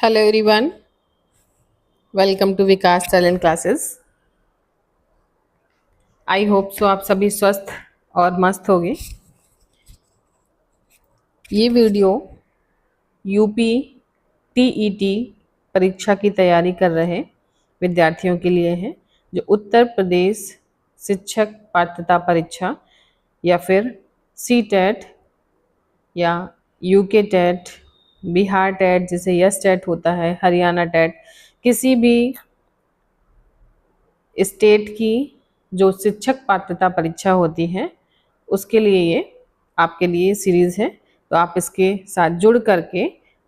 Hello everyone, welcome to Vikas talent classes. I hope so आप सभी स्वस्थ और मस्त होंगे। ये वीडियो यूपी टीईटी परीक्षा की तैयारी कर रहे विद्यार्थियों के लिए है, जो उत्तर प्रदेश शिक्षक पात्रता परीक्षा या फिर सी टेट या यूके टेट, बिहार टेट जिसे यस टेट होता है, हरियाणा टेट, किसी भी स्टेट की जो शिक्षक पात्रता परीक्षा होती है उसके लिए ये आपके लिए सीरीज़ है। तो आप इसके साथ जुड़ करके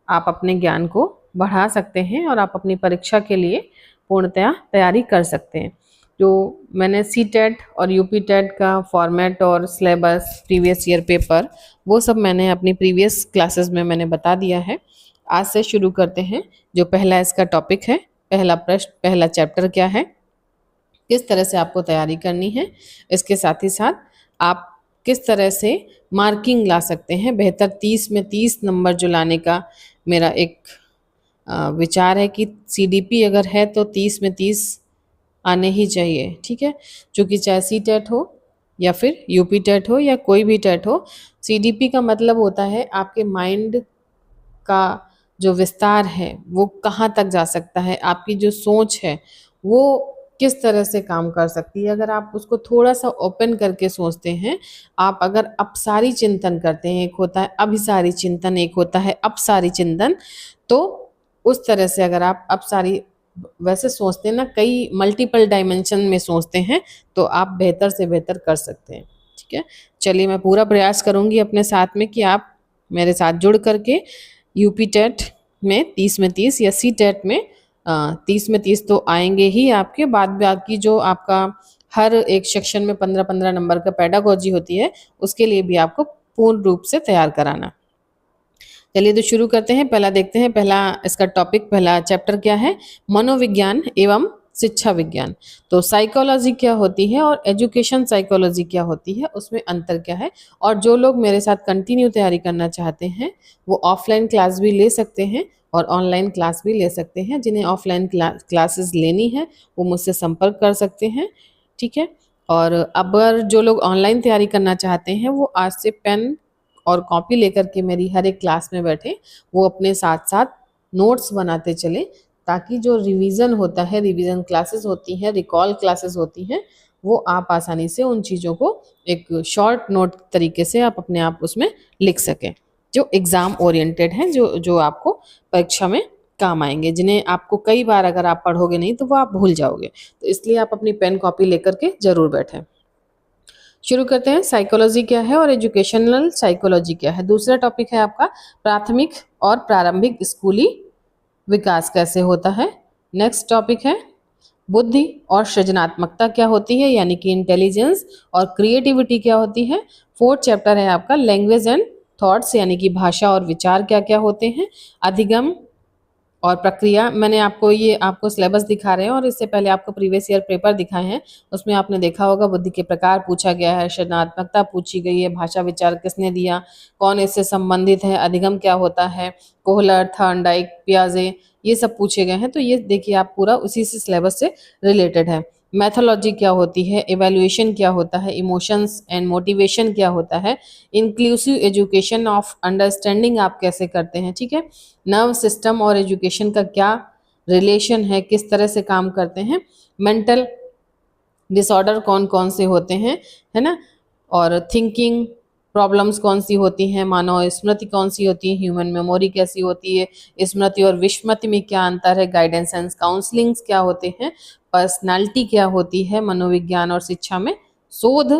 आप अपने ज्ञान को बढ़ा सकते हैं और आप अपनी परीक्षा के लिए पूर्णतया तैयारी कर सकते हैं। जो मैंने सी टेट और यूपी टेट का फॉर्मेट और सिलेबस, प्रीवियस ईयर पेपर, वो सब मैंने अपनी प्रीवियस क्लासेस में मैंने बता दिया है। आज से शुरू करते हैं। जो पहला इसका टॉपिक है, पहला प्रश्न, पहला चैप्टर क्या है, किस तरह से आपको तैयारी करनी है, इसके साथ ही साथ आप किस तरह से मार्किंग ला सकते हैं। बेहतर 30 में 30 नंबर जो लाने का मेरा एक विचार है कि सीडीपी अगर है तो 30 में 30 आने ही चाहिए। ठीक है, क्योंकि चाहे सी टेट हो या फिर यूपी टेट हो या कोई भी टेट हो, सीडीपी का मतलब होता है आपके माइंड का जो विस्तार है वो कहाँ तक जा सकता है, आपकी जो सोच है वो किस तरह से काम कर सकती है। अगर आप उसको थोड़ा सा ओपन करके सोचते हैं, आप अगर अपसारी चिंतन करते हैं, एक होता है अभिसारी चिंतन, एक होता है अपसारी चिंतन, तो उस तरह से अगर आप अपसारी वैसे सोचते हैं ना, कई मल्टीपल डायमेंशन में सोचते हैं, तो आप बेहतर से बेहतर कर सकते हैं। ठीक है, चलिए मैं पूरा प्रयास करूंगी अपने साथ में कि आप मेरे साथ जुड़ करके यूपी टेट में 30 में 30 या सी टेट में 30 में 30 तो आएंगे ही आपके। बाद बाकी जो आपका हर एक सेक्शन में 15-15 नंबर का पेडागोजी होती है, उसके लिए भी आपको पूर्ण रूप से तैयार कराना। चलिए तो शुरू करते हैं। पहला देखते हैं, पहला इसका टॉपिक, पहला चैप्टर क्या है, मनोविज्ञान एवं शिक्षा विज्ञान। तो साइकोलॉजी क्या होती है और एजुकेशन साइकोलॉजी क्या होती है, उसमें अंतर क्या है। और जो लोग मेरे साथ कंटिन्यू तैयारी करना चाहते हैं वो ऑफलाइन क्लास भी ले सकते हैं और ऑनलाइन क्लास भी ले सकते हैं। जिन्हें ऑफलाइन क्लासेस लेनी है वो मुझसे संपर्क कर सकते हैं। ठीक है, और अगर जो लोग ऑनलाइन तैयारी करना चाहते हैं वो आज से पेन और कॉपी लेकर के मेरी हर एक क्लास में बैठे, वो अपने साथ साथ नोट्स बनाते चले, ताकि जो रिवीजन होता है, रिवीजन क्लासेस होती हैं, रिकॉल क्लासेस होती हैं, वो आप आसानी से उन चीज़ों को एक शॉर्ट नोट तरीके से आप अपने आप उसमें लिख सकें, जो एग्ज़ाम ओरिएंटेड हैं, जो जो आपको परीक्षा में काम आएंगे, जिन्हें आपको कई बार अगर आप पढ़ोगे नहीं तो वो आप भूल जाओगे। तो इसलिए आप अपनी पेन कॉपी लेकर के ज़रूर बैठें। शुरू करते हैं, साइकोलॉजी क्या है और एजुकेशनल साइकोलॉजी क्या है। दूसरा टॉपिक है आपका प्राथमिक और प्रारंभिक स्कूली विकास कैसे होता है। नेक्स्ट टॉपिक है बुद्धि और सृजनात्मकता क्या होती है, यानी कि इंटेलिजेंस और क्रिएटिविटी क्या होती है। फोर्थ चैप्टर है आपका लैंग्वेज एंड थॉट्स, यानी कि भाषा और विचार क्या क्या होते हैं। अधिगम और प्रक्रिया, मैंने आपको ये आपको सिलेबस दिखा रहे हैं और इससे पहले आपको प्रीवियस ईयर पेपर दिखाए हैं, उसमें आपने देखा होगा बुद्धि के प्रकार पूछा गया है, सृजनात्मकता पूछी गई है, भाषा विचार किसने दिया, कौन इससे संबंधित है, अधिगम क्या होता है, कोहलर, थॉर्नडाइक, पियाजे, ये सब पूछे गए हैं। तो ये देखिए आप पूरा उसी से सिलेबस से रिलेटेड है। मैथोलॉजी क्या होती है, एवेल्युएशन क्या होता है, इमोशंस एंड मोटिवेशन क्या होता है, इंक्लूसिव एजुकेशन ऑफ अंडरस्टैंडिंग आप कैसे करते हैं। ठीक है, नर्व सिस्टम और एजुकेशन का क्या रिलेशन है, किस तरह से काम करते हैं, मेंटल डिसऑर्डर कौन कौन से होते हैं, है ना, और थिंकिंग प्रॉब्लम्स कौन सी होती हैं, मानव स्मृति कौन सी होती है, ह्यूमन मेमोरी कैसी होती है, स्मृति और विस्मृति में क्या अंतर है, गाइडेंस एंड काउंसलिंग्स क्या होते हैं, पर्सनालिटी क्या होती है, मनोविज्ञान और शिक्षा में शोध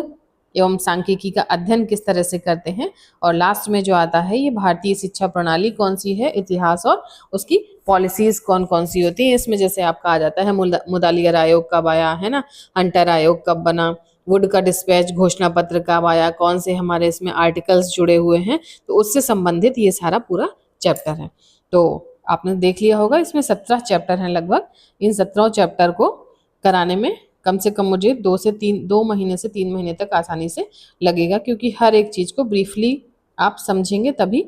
एवं सांख्यिकी का अध्ययन किस तरह से करते हैं, और लास्ट में जो आता है ये भारतीय शिक्षा प्रणाली कौन सी है, इतिहास और उसकी पॉलिसीज कौन कौन सी होती हैं। इसमें जैसे आपका आ जाता है मुदालियर आयोग कब आया, है ना, हंटर आयोग कब बना, वुड का डिस्पैच घोषणा पत्र कब आया, कौन से हमारे इसमें आर्टिकल्स जुड़े हुए हैं, तो उससे संबंधित ये सारा पूरा चैप्टर है। तो आपने देख लिया होगा, इसमें 17 चैप्टर हैं लगभग। इन 17 चैप्टर को कराने में कम से कम मुझे 2 महीने से 3 महीने तक आसानी से लगेगा, क्योंकि हर एक चीज़ को ब्रीफली आप समझेंगे तभी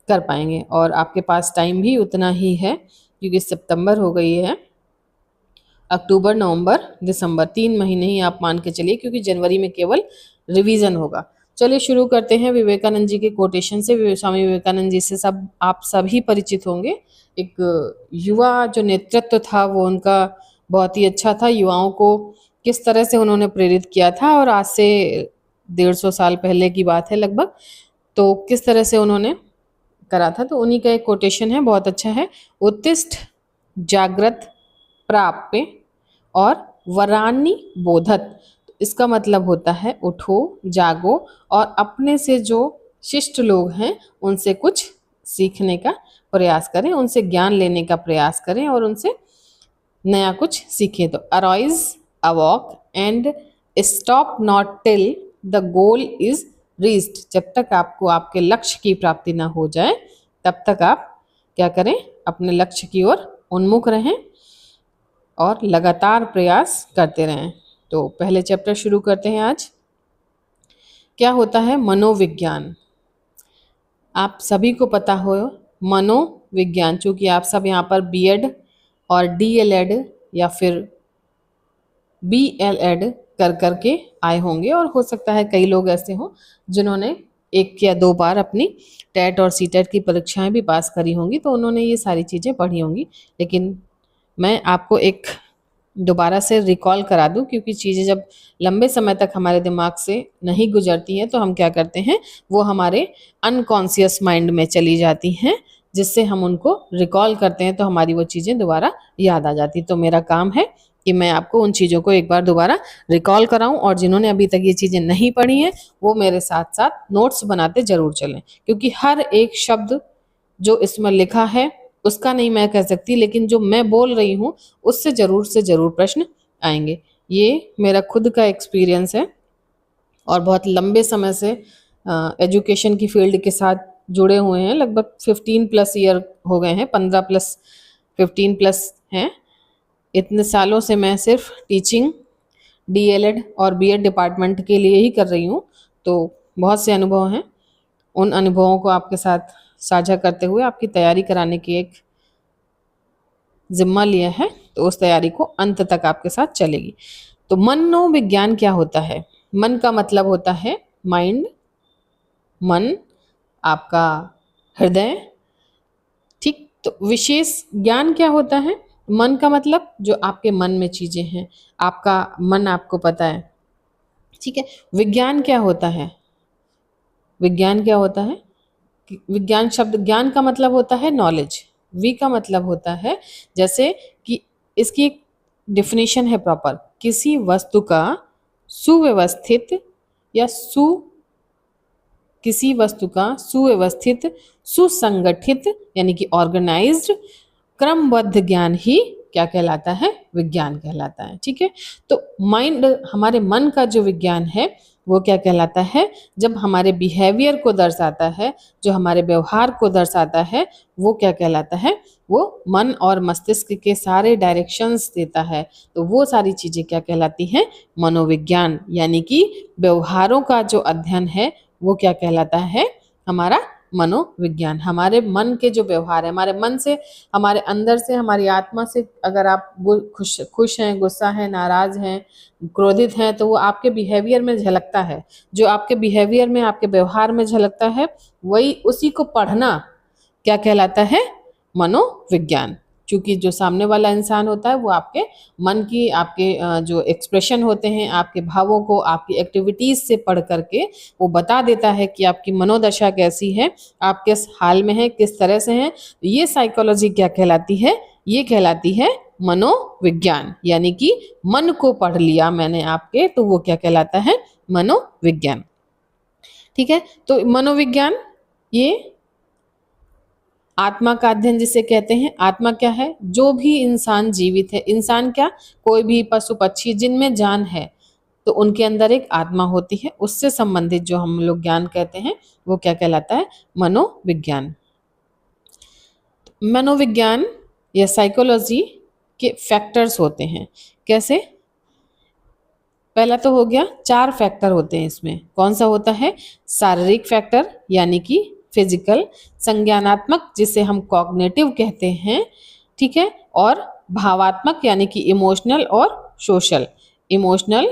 कर पाएंगे, और आपके पास टाइम भी उतना ही है। क्योंकि सितंबर हो गई है, अक्टूबर, नवंबर, दिसंबर 3 महीने ही आप मान के चलिए, क्योंकि जनवरी में केवल रिवीजन होगा। चलिए शुरू करते हैं विवेकानंद जी के कोटेशन से। स्वामी विवेकानंद जी से सब आप सभी परिचित होंगे। एक युवा जो नेतृत्व था वो उनका बहुत ही अच्छा था। युवाओं को किस तरह से उन्होंने प्रेरित किया था, और आज से 150 साल पहले की बात है लगभग, तो किस तरह से उन्होंने करा था। तो उन्हीं का एक कोटेशन है, बहुत अच्छा है। उत्तिष्ठ जागृत प्राप्य और वरानी बोधत। इसका मतलब होता है उठो, जागो और अपने से जो शिष्ट लोग हैं उनसे कुछ सीखने का प्रयास करें, उनसे ज्ञान लेने का प्रयास करें और उनसे नया कुछ सीखें। तो arise, awake and stop not till the goal is reached. जब तक आपको आपके लक्ष्य की प्राप्ति ना हो जाए तब तक आप क्या करें, अपने लक्ष्य की ओर उन्मुख रहें और लगातार प्रयास करते रहें। तो पहले चैप्टर शुरू करते हैं आज। क्या होता है मनोविज्ञान? आप सभी को पता हो मनोविज्ञान, चूंकि आप सब यहाँ पर बीएड और डीएलएड या फिर बीएलएड कर करके आए होंगे, और हो सकता है कई लोग ऐसे हों जिन्होंने 1 या 2 बार अपनी टेट और सीटेट की परीक्षाएं भी पास करी होंगी, तो उन्होंने ये सारी चीज़ें पढ़ी होंगी। लेकिन मैं आपको एक दोबारा से रिकॉल करा दूं, क्योंकि चीज़ें जब लंबे समय तक हमारे दिमाग से नहीं गुजरती हैं तो हम क्या करते हैं, वो हमारे अनकॉन्शियस माइंड में चली जाती हैं, जिससे हम उनको रिकॉल करते हैं तो हमारी वो चीज़ें दोबारा याद आ जाती। तो मेरा काम है कि मैं आपको उन चीज़ों को एक बार दोबारा रिकॉल कराऊं, और जिन्होंने अभी तक ये चीज़ें नहीं पढ़ी हैं वो मेरे साथ साथ नोट्स बनाते ज़रूर चलें, क्योंकि हर एक शब्द जो इसमें लिखा है उसका नहीं मैं कह सकती, लेकिन जो मैं बोल रही हूँ उससे ज़रूर से ज़रूर प्रश्न आएंगे। ये मेरा खुद का एक्सपीरियंस है, और बहुत लंबे समय से एजुकेशन की फील्ड के साथ जुड़े हुए हैं। लगभग 15+ ईयर हो गए हैं, 15+ हैं। इतने सालों से मैं सिर्फ टीचिंग, डीएलएड और बीएड डिपार्टमेंट के लिए ही कर रही हूँ। तो बहुत से अनुभव हैं, उन अनुभवों को आपके साथ साझा करते हुए आपकी तैयारी कराने की एक जिम्मा लिया है, तो उस तैयारी को अंत तक आपके साथ चलेगी। तो मनोविज्ञान क्या होता है? मन का मतलब होता है माइंड, मन आपका हृदय, ठीक। तो विशेष ज्ञान क्या होता है? मन का मतलब जो आपके मन में चीजें हैं, आपका मन आपको पता है, ठीक है। विज्ञान क्या होता है? विज्ञान क्या होता है? विज्ञान शब्द, ज्ञान का मतलब होता है नॉलेज, वी का मतलब होता है, जैसे कि इसकी एक डिफिनेशन है प्रॉपर, किसी वस्तु का सुव्यवस्थित या किसी वस्तु का सुव्यवस्थित, सुसंगठित यानी कि ऑर्गेनाइज्ड, क्रमबद्ध ज्ञान ही क्या कहलाता है? विज्ञान कहलाता है, ठीक है। तो माइंड, हमारे मन का जो विज्ञान है वो क्या कहलाता है? जब हमारे बिहेवियर को दर्शाता है, जो हमारे व्यवहार को दर्शाता है, वो क्या कहलाता है? वो मन और मस्तिष्क के सारे डायरेक्शंस देता है। तो वो सारी चीजें क्या कहलाती हैं? मनोविज्ञान। यानी कि व्यवहारों का जो अध्ययन है वो क्या कहलाता है? हमारा मनोविज्ञान। हमारे मन के जो व्यवहार है, हमारे मन से, हमारे अंदर से, हमारी आत्मा से, अगर आप खुश हैं, गुस्सा है, नाराज हैं, क्रोधित हैं, तो वो आपके बिहेवियर में झलकता है। जो आपके बिहेवियर में, आपके व्यवहार में झलकता है, वही उसी को पढ़ना क्या कहलाता है? मनोविज्ञान। क्योंकि जो सामने वाला इंसान होता है वो आपके मन की, आपके जो एक्सप्रेशन होते हैं, आपके भावों को, आपकी एक्टिविटीज से पढ़ करके वो बता देता है कि आपकी मनोदशा कैसी है, आप किस हाल में हैं, किस तरह से हैं। ये साइकोलॉजी क्या कहलाती है? ये कहलाती है मनोविज्ञान। यानी कि मन को पढ़ लिया मैंने आपके, तो वो क्या कहलाता है? मनोविज्ञान, ठीक है। तो मनोविज्ञान ये आत्मा का अध्ययन जिसे कहते हैं। आत्मा क्या है? जो भी इंसान जीवित है, इंसान क्या, कोई भी पशु पक्षी जिनमें जान है, तो उनके अंदर एक आत्मा होती है, उससे संबंधित जो हम लोग ज्ञान कहते हैं वो क्या कहलाता है? मनोविज्ञान। मनोविज्ञान या साइकोलॉजी के फैक्टर्स होते हैं। कैसे? पहला तो हो गया, 4 फैक्टर होते हैं इसमें। कौन सा होता है? शारीरिक फैक्टर यानी कि फिजिकल, संज्ञानात्मक जिसे हम कॉग्निटिव कहते हैं, ठीक है, और भावात्मक यानी कि इमोशनल और सोशल, इमोशनल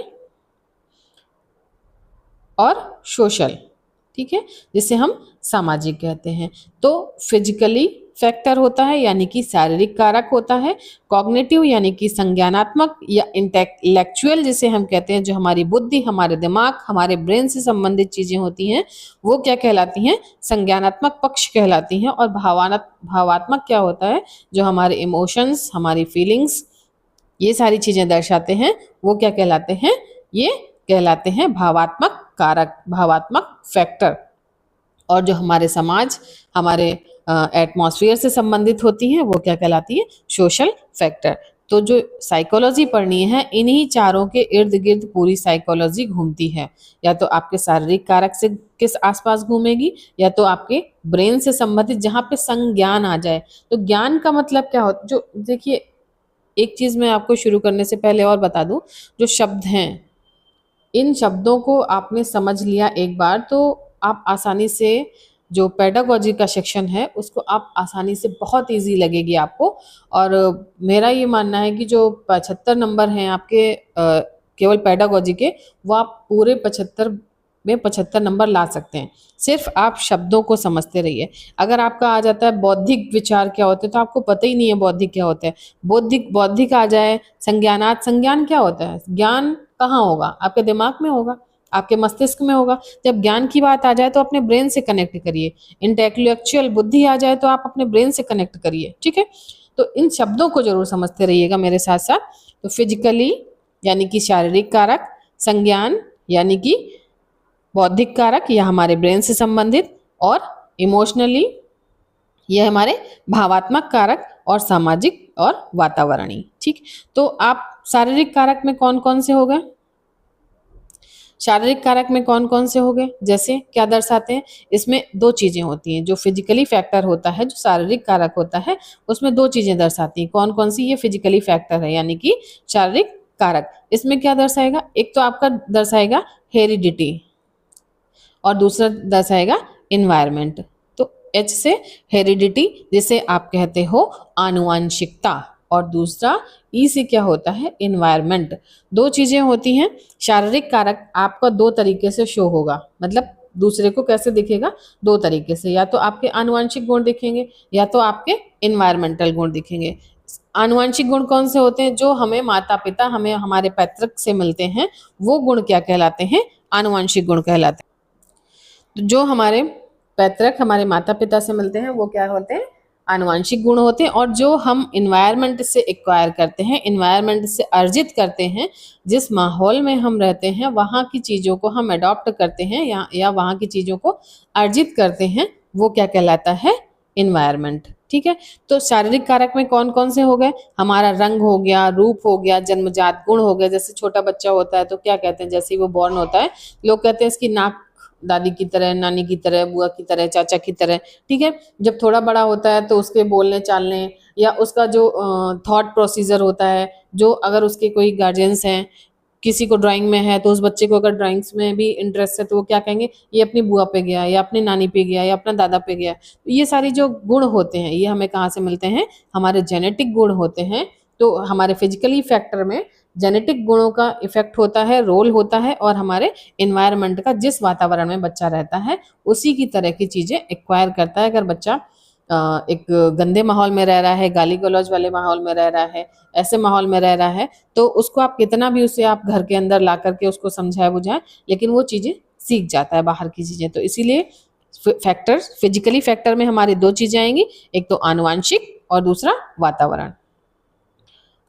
और सोशल, ठीक है, जिसे हम सामाजिक कहते हैं। तो फिजिकली फैक्टर होता है यानी कि शारीरिक कारक होता है, कॉग्निटिव यानी कि संज्ञानात्मक या इंटेलेक्चुअल जिसे हम कहते हैं, जो हमारी बुद्धि, हमारे दिमाग, हमारे ब्रेन से संबंधित चीजें होती हैं वो क्या कहलाती हैं, संज्ञानात्मक पक्ष कहलाती हैं। और भावात्मक क्या होता है, जो हमारे इमोशंस, हमारी फीलिंग्स, ये सारी चीजें दर्शाते हैं, वो क्या कहलाते हैं, ये कहलाते हैं भावात्मक कारक, भावात्मक फैक्टर। और जो हमारे समाज, हमारे एटमॉस्फेयर से संबंधित होती हैं वो क्या कहलाती है, सोशल फैक्टर। तो जो साइकोलॉजी पढ़नी है, इन्हीं चारों के इर्द गिर्द पूरी साइकोलॉजी घूमती है। या तो आपके शारीरिक कारक से किस आसपास घूमेगी, या तो आपके ब्रेन से संबंधित जहाँ पे संज्ञान आ जाए। तो ज्ञान का मतलब क्या होता है, जो देखिए एक चीज मैं आपको शुरू करने से पहले और बता दूं, जो शब्द हैं, इन शब्दों को आपने समझ लिया एक बार तो आप आसानी से, जो पेडागोजी का सेक्शन है उसको आप आसानी से, बहुत इजी लगेगी आपको। और मेरा ये मानना है कि जो 75 नंबर हैं आपके केवल पेडागोजी के, वो आप पूरे 75 में 75 नंबर ला सकते हैं, सिर्फ आप शब्दों को समझते रहिए। अगर आपका आ जाता है बौद्धिक विचार क्या होते हैं, तो आपको पता ही नहीं है बौद्धिक क्या होता है। बौद्धिक आ जाए, संज्ञानात, संज्ञान क्या होता है, ज्ञान कहाँ होगा, आपके दिमाग में होगा, आपके मस्तिष्क में होगा। जब ज्ञान की बात आ जाए तो अपने ब्रेन से कनेक्ट करिए। इंटेलेक्चुअल बुद्धि आ जाए तो आप अपने ब्रेन से कनेक्ट करिए, ठीक है। तो इन शब्दों को जरूर समझते रहिएगा मेरे साथ साथ। तो फिजिकली यानी कि शारीरिक कारक, संज्ञान यानी कि बौद्धिक कारक या हमारे ब्रेन से संबंधित, और इमोशनली यह हमारे भावात्मक कारक, और सामाजिक और वातावरणीय, ठीक। तो आप शारीरिक कारक में कौन कौन से हो गए, शारीरिक कारक में कौन कौन से हो गए, जैसे क्या दर्शाते हैं, इसमें दो चीजें होती हैं। जो फिजिकली फैक्टर होता है, जो शारीरिक कारक होता है, उसमें दो चीजें दर्शाती हैं। कौन कौन सी, ये फिजिकली फैक्टर है यानी कि शारीरिक कारक। इसमें क्या दर्शाएगा, एक तो आपका दर्शाएगा हेरिडिटी, और दूसरा दर्शाएगा इन्वायरमेंट। तो एच से हेरिडिटी, जिसे आप कहते हो आनुवंशिकता, और दूसरा ई से क्या होता है, इन्वायरमेंट। दो चीजें होती हैं। शारीरिक कारक आपका दो तरीके से शो होगा, मतलब दूसरे को कैसे दिखेगा, दो तरीके से, या तो आपके आनुवंशिक गुण दिखेंगे, या तो आपके इन्वायरमेंटल गुण दिखेंगे। आनुवंशिक गुण कौन से होते हैं, जो हमें माता पिता, हमें हमारे पैतृक से मिलते हैं, वो गुण क्या कहलाते हैं, आनुवंशिक गुण कहलाते हैं। तो जो हमारे पैतृक, हमारे माता पिता से मिलते हैं, वो क्या होते हैं, आनुवंशिक गुण होते हैं। और जो हम इन्वायरमेंट से एक्वायर करते हैं, इन्वायरमेंट से अर्जित करते हैं, जिस माहौल में हम रहते हैं वहाँ की चीज़ों को हम अडॉप्ट करते हैं, या वहाँ की चीज़ों को अर्जित करते हैं, वो क्या कहलाता है, इन्वायरमेंट, ठीक है। तो शारीरिक कारक में कौन कौन से हो गए, हमारा रंग हो गया, रूप हो गया, जन्मजात गुण हो गया। जैसे छोटा बच्चा होता है तो क्या कहते हैं, जैसे ही वो बॉर्न होता है, लोग कहते हैं इसकी नाक दादी की तरह, नानी की तरह, बुआ की तरह, चाचा की तरह, ठीक है। जब थोड़ा बड़ा होता है तो उसके बोलने चालने, या उसका जो थॉट प्रोसीजर होता है, जो अगर उसके कोई गार्जियंस हैं, किसी को ड्राइंग में है, तो उस बच्चे को अगर ड्राइंग्स में भी इंटरेस्ट है तो वो क्या कहेंगे, ये अपनी बुआ पे गया, या अपनी नानी पे गया, या अपना दादा पे गया। तो ये सारी जो गुण होते हैं, ये हमें कहाँ से मिलते हैं, हमारे जेनेटिक गुण होते हैं। तो हमारे फिजिकली फैक्टर में जेनेटिक गुणों का इफेक्ट होता है, रोल होता है, और हमारे इन्वायरमेंट का, जिस वातावरण में बच्चा रहता है उसी की तरह की चीजें एक्वायर करता है। अगर बच्चा एक गंदे माहौल में रह रहा है, गाली गलौज वाले माहौल में रह रहा है, ऐसे माहौल में रह रहा है, तो उसको आप कितना भी उसे आप घर के अंदर ला करके उसको समझाए बुझाए, लेकिन वो चीजें सीख जाता है, बाहर की चीजें। तो इसीलिए फैक्टर, फिजिकली फैक्टर में हमारी दो चीजें आएंगी, एक तो आनुवंशिक और दूसरा वातावरण।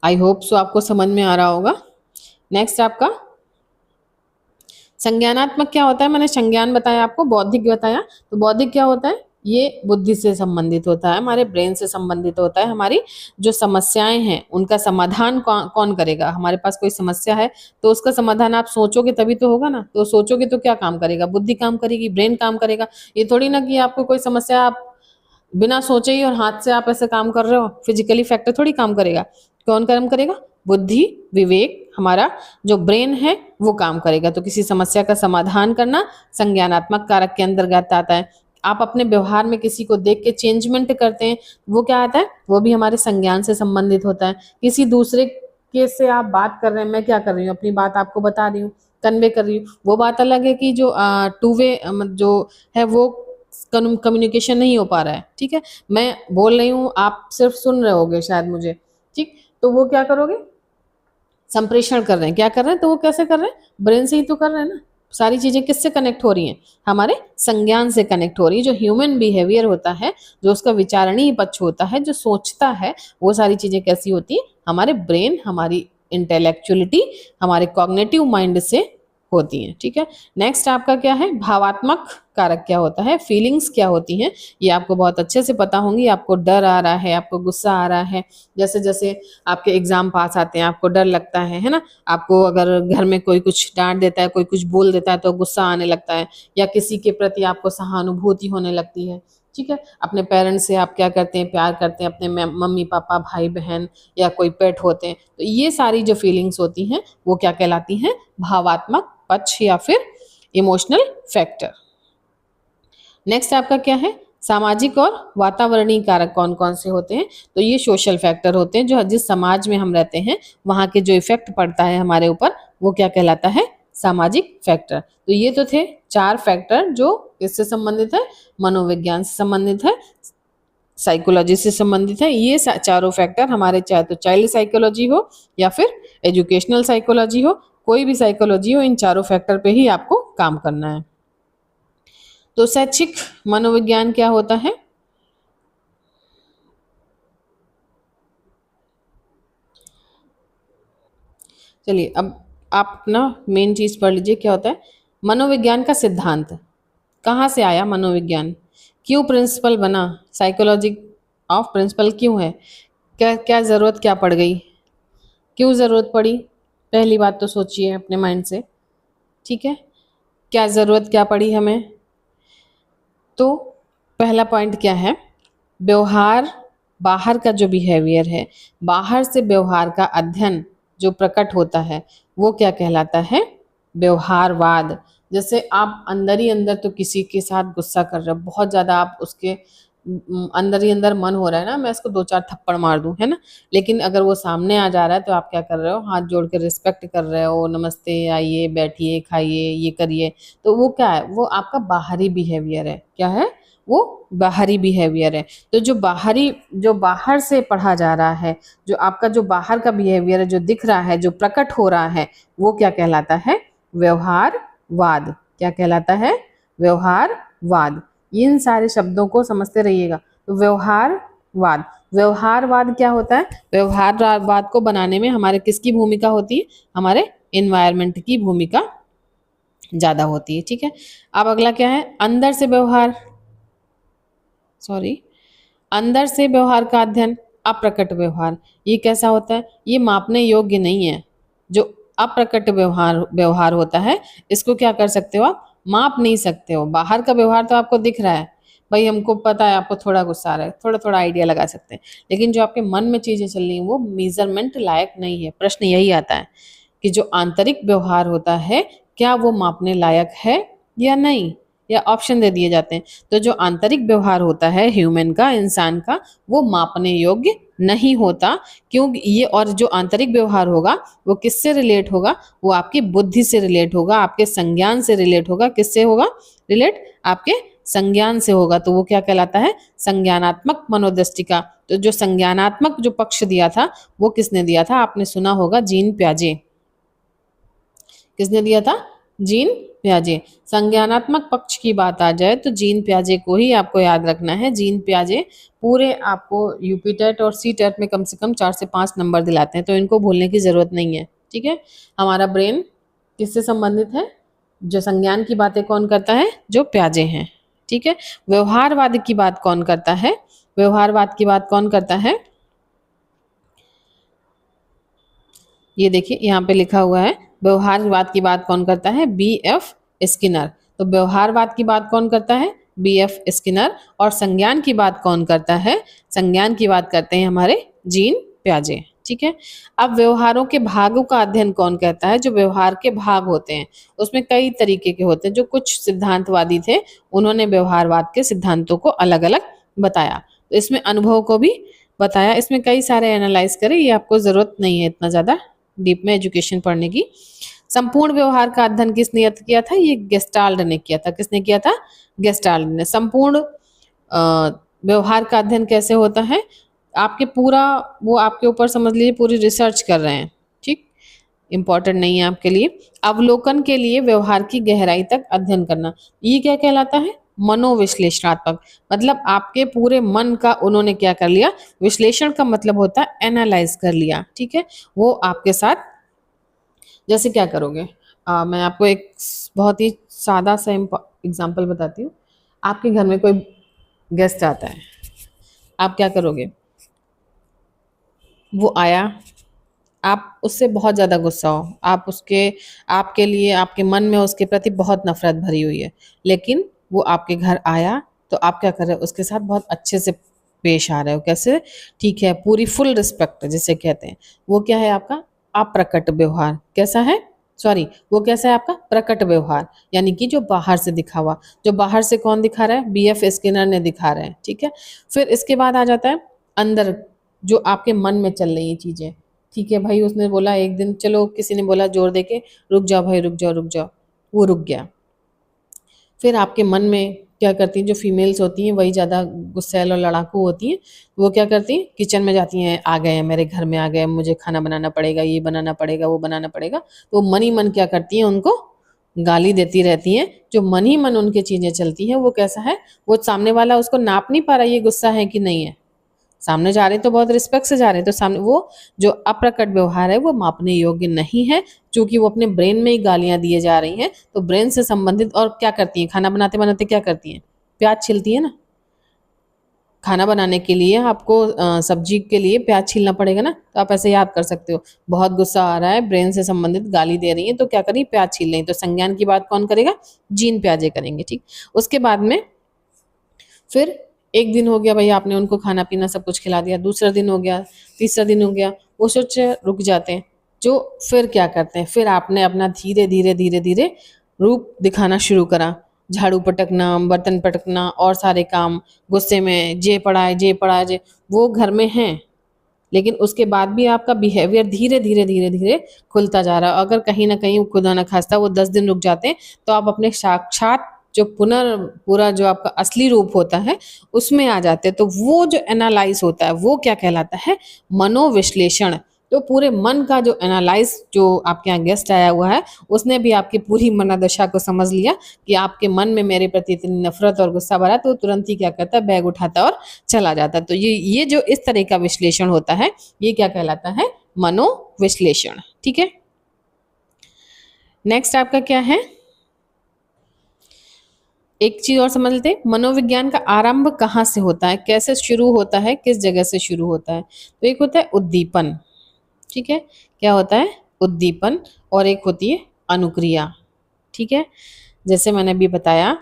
आई होप सो आपको समझ में आ रहा होगा। नेक्स्ट आपका संज्ञानात्मक क्या होता है, मैंने संज्ञान बताया आपको, बौद्धिक बताया। तो बौद्धिक क्या होता है, ये बुद्धि से संबंधित होता है, हमारे ब्रेन से संबंधित होता है। हमारी जो समस्याएं हैं उनका समाधान कौन करेगा, हमारे पास कोई समस्या है तो उसका समाधान आप सोचोगे तभी तो होगा ना। तो सोचोगे तो क्या काम करेगा, बुद्धि काम करेगी, ब्रेन काम करेगा। ये थोड़ी ना कि आपको कोई समस्या, आप बिना सोचे ही और हाथ से आप ऐसे काम कर रहे हो, फिजिकली फैक्टर थोड़ी काम करेगा। कौन काम करेगा, बुद्धि, विवेक, हमारा जो ब्रेन है वो काम करेगा। तो किसी समस्या का समाधान करना संज्ञानात्मक कारक के अंतर्गत आता है। आप अपने व्यवहार में किसी को देख के चेंजमेंट करते हैं, वो क्या आता है, वो भी हमारे संज्ञान से संबंधित होता है। किसी दूसरे के से आप बात कर रहे हैं, मैं क्या कर रही हूँ, अपनी बात आपको बता रही हूँ, कन्वे कर रही हूँ, वो बात अलग है कि जो टू वे जो है वो कम्युनिकेशन नहीं हो पा रहा है, ठीक है, मैं बोल रही हूँ, आप सिर्फ सुन रहे होगे शायद मुझे, ठीक, तो वो क्या करोगे, संप्रेषण कर रहे हैं, क्या कर रहे हैं, तो वो कैसे कर रहे हैं, ब्रेन से ही तो कर रहे हैं ना। सारी चीजें किससे कनेक्ट हो रही हैं, हमारे संज्ञान से कनेक्ट हो रही है। जो ह्यूमन बिहेवियर होता है, जो उसका विचारणीय पक्ष होता है, जो सोचता है, वो सारी चीजें कैसी होती हैं, हमारे ब्रेन, हमारी इंटेलेक्चुअलिटी, हमारे कॉग्निटिव माइंड से होती हैं, ठीक है। नेक्स्ट आपका क्या है, भावात्मक कारक क्या होता है, फीलिंग्स क्या होती हैं, ये आपको बहुत अच्छे से पता होंगी। आपको डर आ रहा है, आपको गुस्सा आ रहा है, जैसे जैसे आपके एग्जाम पास आते हैं, आपको डर लगता है ना, आपको अगर घर में कोई कुछ डांट देता है, कोई कुछ बोल देता है तो गुस्सा आने लगता है, या किसी के प्रति आपको सहानुभूति होने लगती है, ठीक है। अपने पेरेंट्स से आप क्या करते हैं, प्यार करते हैं, अपने मम्मी पापा भाई बहन या कोई पेट होते हैं, तो ये सारी जो फीलिंग्स होती हैं वो क्या कहलाती हैं, भावात्मक पक्ष या फिर इमोशनल फैक्टर। नेक्स्ट आपका क्या है, सामाजिक और वातावरणीय कारक कौन कौन से होते हैं, तो ये सोशल फैक्टर होते हैं, जो जिस समाज में हम रहते हैं वहाँ के जो इफेक्ट पड़ता है हमारे ऊपर, वो क्या कहलाता है, सामाजिक फैक्टर। तो ये तो थे 4 फैक्टर जो किससे संबंधित है, मनोविज्ञान से संबंधित है, साइकोलॉजी से संबंधित है। ये चारों फैक्टर हमारे, चाहे तो चाइल्ड साइकोलॉजी हो या फिर एजुकेशनल साइकोलॉजी हो, कोई भी साइकोलॉजी हो, इन चारों फैक्टर पे ही आपको काम करना है। तो शैक्षिक मनोविज्ञान क्या होता है, चलिए अब आप अपना मेन चीज पढ़ लीजिए, क्या होता है मनोविज्ञान का सिद्धांत, कहाँ से आया मनोविज्ञान, क्यों प्रिंसिपल बना, साइकोलॉजी ऑफ प्रिंसिपल क्यों है, क्या क्या ज़रूरत क्या पड़ गई, क्यों ज़रूरत पड़ी, पहली बात तो सोचिए अपने माइंड से, ठीक है, क्या ज़रूरत क्या पड़ी हमें। तो पहला पॉइंट क्या है, व्यवहार, बाहर का जो बिहेवियर है, बाहर से व्यवहार का अध्ययन जो प्रकट होता है वो क्या कहलाता है, व्यवहारवाद। जैसे आप अंदर ही अंदर तो किसी के साथ गुस्सा कर रहे हो, बहुत ज़्यादा आप उसके अंदर ही अंदर मन हो रहा है ना, मैं इसको 2-4 थप्पड़ मार दूं, है ना, लेकिन अगर वो सामने आ जा रहा है तो आप क्या कर रहे हो, हाथ जोड़ के रिस्पेक्ट कर रहे हो, नमस्ते, आइए बैठिए खाइए ये करिए, तो वो क्या है, वो आपका बाहरी बिहेवियर है, क्या है, वो बाहरी बिहेवियर है। तो जो बाहरी, जो बाहर से पढ़ा जा रहा है, जो आपका जो बाहर का बिहेवियर है, जो दिख रहा है, जो प्रकट हो रहा है, वो क्या कहलाता है, व्यवहारवाद। क्या कहलाता है, व्यवहारवाद। इन सारे शब्दों को समझते रहिएगा। तो व्यवहारवाद, व्यवहारवाद क्या होता है, व्यवहारवाद को बनाने में हमारे किसकी भूमिका होती है, हमारे एनवायरनमेंट की भूमिका ज्यादा होती है, ठीक है। अब अगला क्या है, अंदर से व्यवहार, सॉरी, अंदर से व्यवहार का अध्ययन, अप्रकट व्यवहार। ये कैसा होता है, ये मापने योग्य नहीं है। जो अप्रकट व्यवहार व्यवहार होता है, इसको क्या कर सकते हो आप, माप नहीं सकते हो। बाहर का व्यवहार तो आपको दिख रहा है, भाई हमको पता है आपको थोड़ा गुस्सा आ रहा है, थोड़ा थोड़ा आइडिया लगा सकते हैं, लेकिन जो आपके मन में चीजें चल रही हैं वो मेजरमेंट लायक नहीं है। प्रश्न यही आता है कि जो आंतरिक व्यवहार होता है क्या वो मापने लायक है या नहीं, या ऑप्शन दे दिए जाते हैं। तो जो आंतरिक व्यवहार होता है ह्यूमन का, इंसान का, वो मापने योग्य नहीं होता, क्योंकि ये, और जो आंतरिक व्यवहार होगा वो किससे रिलेट होगा, वो आपकी बुद्धि से रिलेट होगा, आपके संज्ञान से रिलेट होगा। किससे होगा रिलेट, आपके संज्ञान से होगा। तो वो क्या कहलाता है, संज्ञानात्मक मनोदृष्टिका। तो जो संज्ञानात्मक जो पक्ष दिया था वो किसने दिया था, आपने सुना होगा, जीन प्याजे। किसने दिया था, जीन प्याजे। संज्ञानात्मक पक्ष की बात आ जाए तो जीन प्याजे को ही आपको याद रखना है। जीन प्याजे पूरे आपको यूपी टेट और सी टेट में कम से कम 4 से 5 नंबर दिलाते हैं, तो इनको भूलने की जरूरत नहीं है, ठीक है। हमारा ब्रेन किससे संबंधित है, जो संज्ञान की बातें कौन करता है, जो प्याजे हैं, ठीक है। व्यवहारवाद की बात कौन करता है, व्यवहारवाद की बात कौन करता है, ये देखिए यहाँ पे लिखा हुआ है, व्यवहारवाद की बात कौन करता है, BF स्किनर। तो व्यवहारवाद की बात कौन करता है, BF स्किनर। और संज्ञान की बात कौन करता है, संज्ञान की बात करते हैं हमारे जीन प्याजे, ठीक है। अब व्यवहारों के भागों का अध्ययन कौन कहता है? जो व्यवहार के भाग होते हैं उसमें कई तरीके के होते हैं। जो कुछ सिद्धांतवादी थे उन्होंने व्यवहारवाद के सिद्धांतों को अलग अलग बताया, तो इसमें अनुभव को भी बताया। इसमें कई सारे एनालाइज करें, ये आपको जरूरत नहीं है इतना ज्यादा डीप में एजुकेशन पढ़ने की। संपूर्ण व्यवहार का अध्ययन किसने किया था? ये गेस्टाल्ड ने किया था। किसने किया था? गेस्टाल्ड ने। संपूर्ण व्यवहार का अध्ययन कैसे होता है? आपके पूरा वो आपके ऊपर समझ लीजिए पूरी रिसर्च कर रहे हैं, ठीक, इंपॉर्टेंट नहीं है आपके लिए। अवलोकन के लिए व्यवहार की गहराई तक अध्ययन करना, ये क्या कहलाता है? मनोविश्लेषणात्मक। मतलब आपके पूरे मन का उन्होंने क्या कर लिया? विश्लेषण का मतलब होता है एनालाइज कर लिया, ठीक है। वो आपके साथ जैसे क्या करोगे, मैं आपको एक बहुत ही सादा सा एग्जाम्पल बताती हूँ। आपके घर में कोई गेस्ट आता है, आप क्या करोगे? वो आया, आप उससे बहुत ज़्यादा गुस्सा हो, आप उसके आपके लिए आपके मन में उसके प्रति बहुत नफरत भरी हुई है, लेकिन वो आपके घर आया तो आप क्या कर रहे हो? उसके साथ बहुत अच्छे से पेश आ रहे हो। कैसे? ठीक है, पूरी फुल रिस्पेक्ट जिसे कहते हैं। वो क्या है आपका? अप्रकट व्यवहार। कैसा है? सॉरी, वो कैसा है आपका? प्रकट व्यवहार, यानी कि जो बाहर से दिखा हुआ। जो बाहर से कौन दिखा रहा है? बीएफ स्किनर ने दिखा रहे हैं, ठीक है। फिर इसके बाद आ जाता है अंदर जो आपके मन में चल रही है चीजें। ठीक है भाई, उसने बोला एक दिन, चलो किसी ने बोला जोर दे के, रुक जाओ भाई, रुक जाओ रुक जाओ, वो रुक गया। फिर आपके मन में क्या करती हैं? जो फीमेल्स होती हैं वही ज़्यादा गुस्सैल और लड़ाकू होती हैं। वो क्या करती हैं? किचन में जाती हैं, आ गए हैं मेरे घर में, आ गए, मुझे खाना बनाना पड़ेगा, ये बनाना पड़ेगा, वो बनाना पड़ेगा। तो मन ही मन क्या करती हैं? उनको गाली देती रहती हैं। जो मन ही मन उनकी चीज़ें चलती हैं वो कैसा है? वो सामने वाला उसको नाप नहीं पा रहा ये गुस्सा है कि नहीं है। सामने जा रहे हैं तो बहुत रिस्पेक्ट से जा रहे हैं, तो सामने वो जो अप्रकट व्यवहार है वो मापने योग्य नहीं है, क्योंकि वो अपने ब्रेन में ही गालियां दिए जा रही हैं। तो ब्रेन से संबंधित, और क्या करती हैं? खाना बनाते बनाते क्या करती हैं? प्याज छीलती है ना। खाना बनाने के लिए आपको सब्जी के लिए प्याज छीलना पड़ेगा ना, तो आप ऐसे याद कर सकते हो। बहुत गुस्सा आ रहा है, ब्रेन से संबंधित गाली दे रही है, तो क्या करिए? प्याज छील रही है। तो संज्ञान की बात कौन करेगा? जीन प्याजे करेंगे, ठीक। उसके बाद में फिर एक दिन हो गया भाई, आपने उनको खाना पीना सब कुछ खिला दिया, दूसरा दिन हो गया, तीसरा दिन हो गया, वो सोचे रुक जाते हैं। जो फिर क्या करते हैं? फिर आपने अपना धीरे धीरे धीरे धीरे रूप दिखाना शुरू करा। झाड़ू पटकना, बर्तन पटकना और सारे काम गुस्से में, जे पड़ा है जे, वो घर में हैं, लेकिन उसके बाद भी आपका बिहेवियर धीरे धीरे धीरे धीरे खुलता जा रहा है। अगर कहीं ना कहीं खुदा ना खास्ता वो 10 दिन रुक जाते हैं, तो आप अपने साक्षात जो पूरा जो आपका असली रूप होता है उसमें आ जाते हैं। तो वो जो एनालाइज होता है वो क्या कहलाता है? मनोविश्लेषण। तो पूरे मन का जो एनालाइज, जो आपके यहाँ गेस्ट आया हुआ है उसने भी आपकी पूरी मनोदशा को समझ लिया कि आपके मन में मेरे प्रति इतनी नफरत और गुस्सा भरा, तो तुरंत ही क्या करता है? बैग उठाता है और चला जाता है। तो ये जो इस तरह का विश्लेषण होता है ये क्या कहलाता है? मनोविश्लेषण, ठीक है। नेक्स्ट आपका क्या है? एक चीज और समझ लेते हैं, मनोविज्ञान का आरंभ कहाँ से होता है, कैसे शुरू होता है, किस जगह से शुरू होता है? तो एक होता है उद्दीपन, ठीक है। क्या होता है? उद्दीपन। और एक होती है अनुक्रिया, ठीक है। जैसे मैंने अभी बताया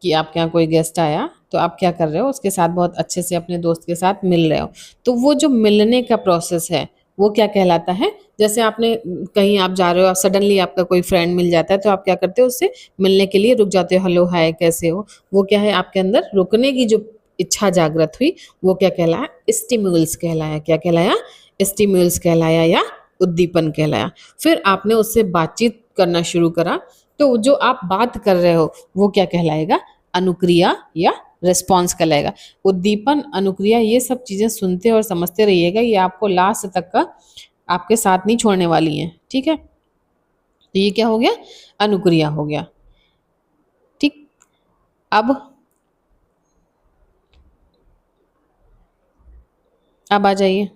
कि आपके यहाँ कोई गेस्ट आया तो आप क्या कर रहे हो? उसके साथ बहुत अच्छे से अपने दोस्त के साथ मिल रहे हो। तो वो जो मिलने का प्रोसेस है वो क्या कहलाता है? जैसे आपने कहीं आप जा रहे हो, सडनली आपका कोई फ्रेंड मिल जाता है, तो आप क्या करते हो? उससे मिलने के लिए रुक जाते हो, हेलो हाय कैसे हो। वो क्या है? आपके अंदर रुकने की जो इच्छा जागृत हुई वो क्या कहलाया? स्टिम्युल्स कहलाया। क्या कहलाया? स्टिम्युल्स कहलाया या उद्दीपन कहलाया। फिर आपने उससे बातचीत करना शुरू करा, तो जो आप बात कर रहे हो वो क्या कहलाएगा? अनुक्रिया या रिस्पॉन्स कहलाएगा। उद्दीपन, अनुक्रिया, ये सब चीजें सुनते और समझते रहिएगा, ये आपको लास्ट तक का आपके साथ नहीं छोड़ने वाली हैं, ठीक है। तो ये क्या हो गया? अनुक्रिया हो गया, ठीक। अब आ जाइए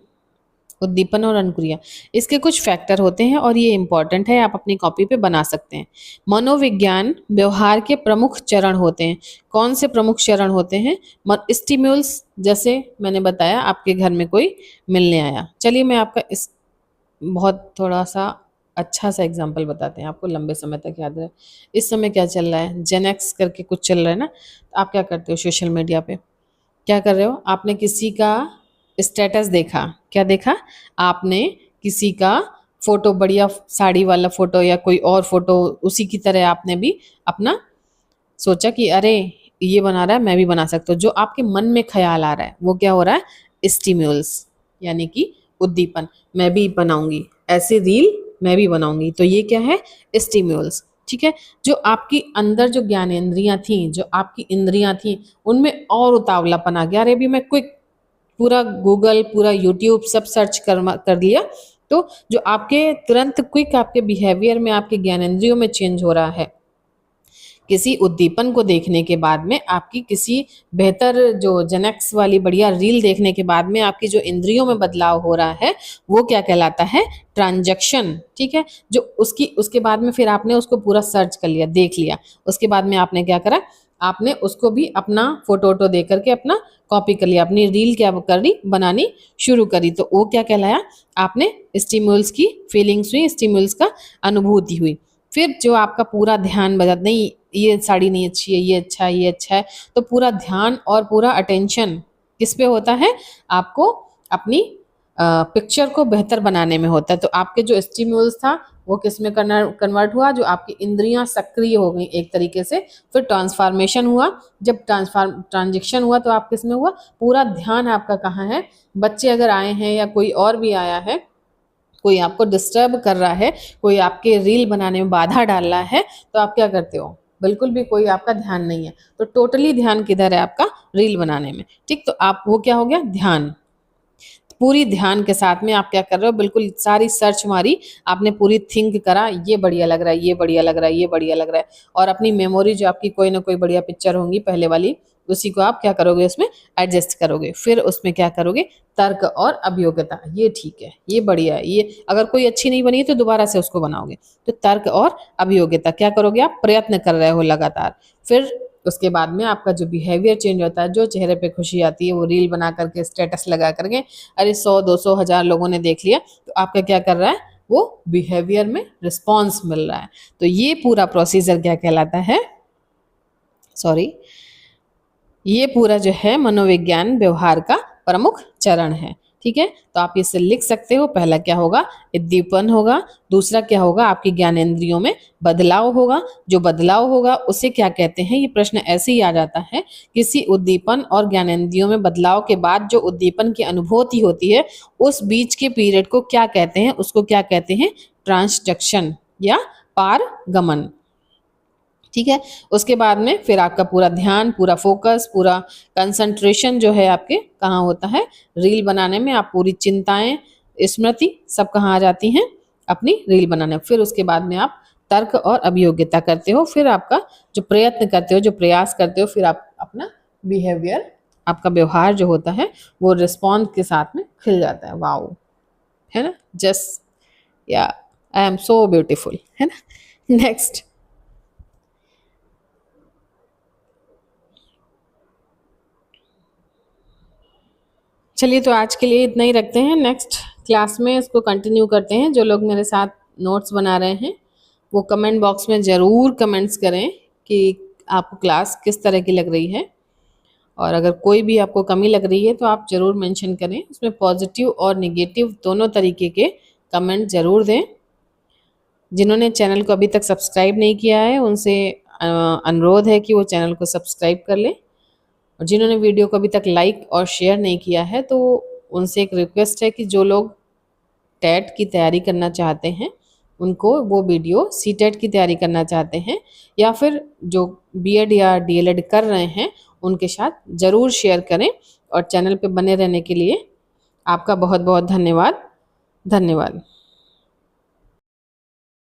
उद्दीपन और अनुक्रिया। इसके कुछ फैक्टर होते हैं और ये इंपॉर्टेंट है, आप अपनी कॉपी पे बना सकते हैं। मनोविज्ञान व्यवहार के प्रमुख चरण होते हैं। कौन से प्रमुख चरण होते हैं? स्टिम्युल्स, जैसे मैंने बताया आपके घर में कोई मिलने आया। चलिए मैं आपका इस बहुत थोड़ा सा अच्छा सा एग्जाम्पल बताते हैं, आपको लंबे समय तक याद रहे। इस समय क्या चल रहा है? जेनेक्स करके कुछ चल रहा है ना। तो आप क्या करते हो? सोशल मीडिया पे क्या कर रहे हो? आपने किसी का स्टेटस देखा, क्या देखा आपने, किसी का फोटो, बढ़िया साड़ी वाला फोटो या कोई और फोटो, उसी की तरह आपने भी अपना सोचा कि अरे ये बना रहा है मैं भी बना सकता हूँ। जो आपके मन में ख्याल आ रहा है वो क्या हो रहा है, स्टिम्यूल्स, यानी कि उद्दीपन। मैं भी बनाऊंगी ऐसे रील, मैं भी बनाऊंगी, तो ये क्या है, स्टिम्यूल्स। ठीक है, जो आपकी अंदर जो ज्ञानेंद्रियां थी, जो आपकी इंद्रियां थी, उनमें और उतावलापन आ गया। अरे अभी मैं क्विक पूरा गूगल, पूरा यूट्यूब सब सर्च कर लिया, तो जो आपके तुरंत क्विक आपके बिहेवियर में, आपके ज्ञानेंद्रियों में चेंज हो रहा है। किसी उद्दीपन को देखने के बाद में, आपकी किसी बेहतर जो जेनेक्स वाली बढ़िया रील देखने के बाद में आपकी जो इंद्रियों में बदलाव हो रहा है, वो क्या कहलाता है, ट्रांजैक्शन। ठीक है, जो उसके बाद में फिर आपने उसको पूरा सर्च कर लिया, देख लिया, उसके बाद में आपने क्या करा, आपने उसको भी अपना फोटो वोटो दे करके अपना कॉपी कर लिया, अपनी रील क्या करी, बनानी शुरू करी। तो वो क्या कहलाया, आपने स्टिम्युल्स की फीलिंग्स हुई, स्टिम्युल्स का अनुभूति हुई। फिर जो आपका पूरा ध्यान बजा, नहीं ये साड़ी नहीं अच्छी है, ये अच्छा है, ये अच्छा है, तो पूरा ध्यान और पूरा अटेंशन किस पे होता है, आपको अपनी पिक्चर को बेहतर बनाने में होता है। तो आपके जो स्टिम्युल्स था वो किस में कन्वर्ट हुआ, जो आपकी इंद्रियां सक्रिय हो गई एक तरीके से। फिर ट्रांसफॉर्मेशन हुआ, जब ट्रांजेक्शन हुआ तो आप किस में हुआ, पूरा ध्यान आपका कहाँ है, बच्चे अगर आए हैं या कोई और भी आया है, कोई आपको डिस्टर्ब कर रहा है, कोई आपके रील बनाने में बाधा डाल रहा है, तो आप क्या करते हो, बिल्कुल भी कोई आपका ध्यान नहीं है, तो टोटली ध्यान किधर है आपका, रील बनाने में। ठीक, तो आप वो क्या हो गया, ध्यान। पूरी ध्यान के साथ में आप क्या कर रहे हो, बिल्कुल सारी सर्च मारी आपने, पूरी थिंक करा, ये बढ़िया लग रहा है, ये बढ़िया लग रहा है, ये बढ़िया लग रहा है, और अपनी मेमोरी जो आपकी कोई ना कोई बढ़िया पिक्चर होंगी पहले वाली, उसी को आप क्या करोगे, उसमें एडजस्ट करोगे। फिर उसमें क्या करोगे, तर्क और अभियोग्यता, ये ठीक है, ये बढ़िया है, ये अगर कोई अच्छी नहीं बनी है तो दोबारा से उसको बनाओगे। तो तर्क और अभियोग्यता क्या करोगे, आप प्रयत्न कर रहे हो लगातार। फिर उसके बाद में आपका जो बिहेवियर चेंज होता है, जो चेहरे पे खुशी आती है, वो रील बना करके, स्टेटस लगा करके, अरे 100 200 1000 लोगों ने देख लिया, तो आपका क्या कर रहा है, वो बिहेवियर में रिस्पॉन्स मिल रहा है। तो ये पूरा प्रोसीजर क्या कहलाता है, सॉरी, ये पूरा जो है मनोविज्ञान व्यवहार का प्रमुख चरण है। ठीक है, तो आप इसे लिख सकते हो। पहला क्या होगा, उद्दीपन होगा। दूसरा क्या होगा, आपकी ज्ञानेंद्रियों में बदलाव होगा। जो बदलाव होगा उसे क्या कहते हैं, ये प्रश्न ऐसे ही आ जाता है। किसी उद्दीपन और ज्ञानेंद्रियों में बदलाव के बाद जो उद्दीपन की अनुभूति होती है, उस बीच के पीरियड को क्या कहते हैं, उसको क्या कहते हैं, ट्रांसडक्शन या पारगमन। ठीक है, उसके बाद में फिर आपका पूरा ध्यान, पूरा फोकस, पूरा कंसंट्रेशन जो है आपके कहाँ होता है, रील बनाने में। आप पूरी चिंताएं, स्मृति सब कहाँ आ जाती हैं, अपनी रील बनाने। फिर उसके बाद में आप तर्क और अभियोग्यता करते हो। फिर आपका जो प्रयत्न करते हो, जो प्रयास करते हो, फिर आप अपना बिहेवियर, आपका व्यवहार जो होता है वो रिस्पॉन्स के साथ में खिल जाता है। वाओ, है ना, जस्ट या आई एम सो ब्यूटीफुल, है ना। नेक्स्ट, चलिए तो आज के लिए इतना ही रखते हैं। नेक्स्ट क्लास में इसको कंटिन्यू करते हैं। जो लोग मेरे साथ नोट्स बना रहे हैं वो कमेंट बॉक्स में ज़रूर कमेंट्स करें कि आपको क्लास किस तरह की लग रही है, और अगर कोई भी आपको कमी लग रही है तो आप ज़रूर मेंशन करें। उसमें पॉजिटिव और नेगेटिव दोनों तरीके के कमेंट ज़रूर दें। जिन्होंने चैनल को अभी तक सब्सक्राइब नहीं किया है उनसे अनुरोध है कि वो चैनल को सब्सक्राइब कर लें, और जिन्होंने वीडियो को अभी तक लाइक और शेयर नहीं किया है तो उनसे एक रिक्वेस्ट है कि जो लोग टेट की तैयारी करना चाहते हैं, उनको वो वीडियो, सी टेट की तैयारी करना चाहते हैं या फिर जो बीएड या डीएलएड कर रहे हैं, उनके साथ ज़रूर शेयर करें। और चैनल पे बने रहने के लिए आपका बहुत बहुत धन्यवाद। धन्यवाद।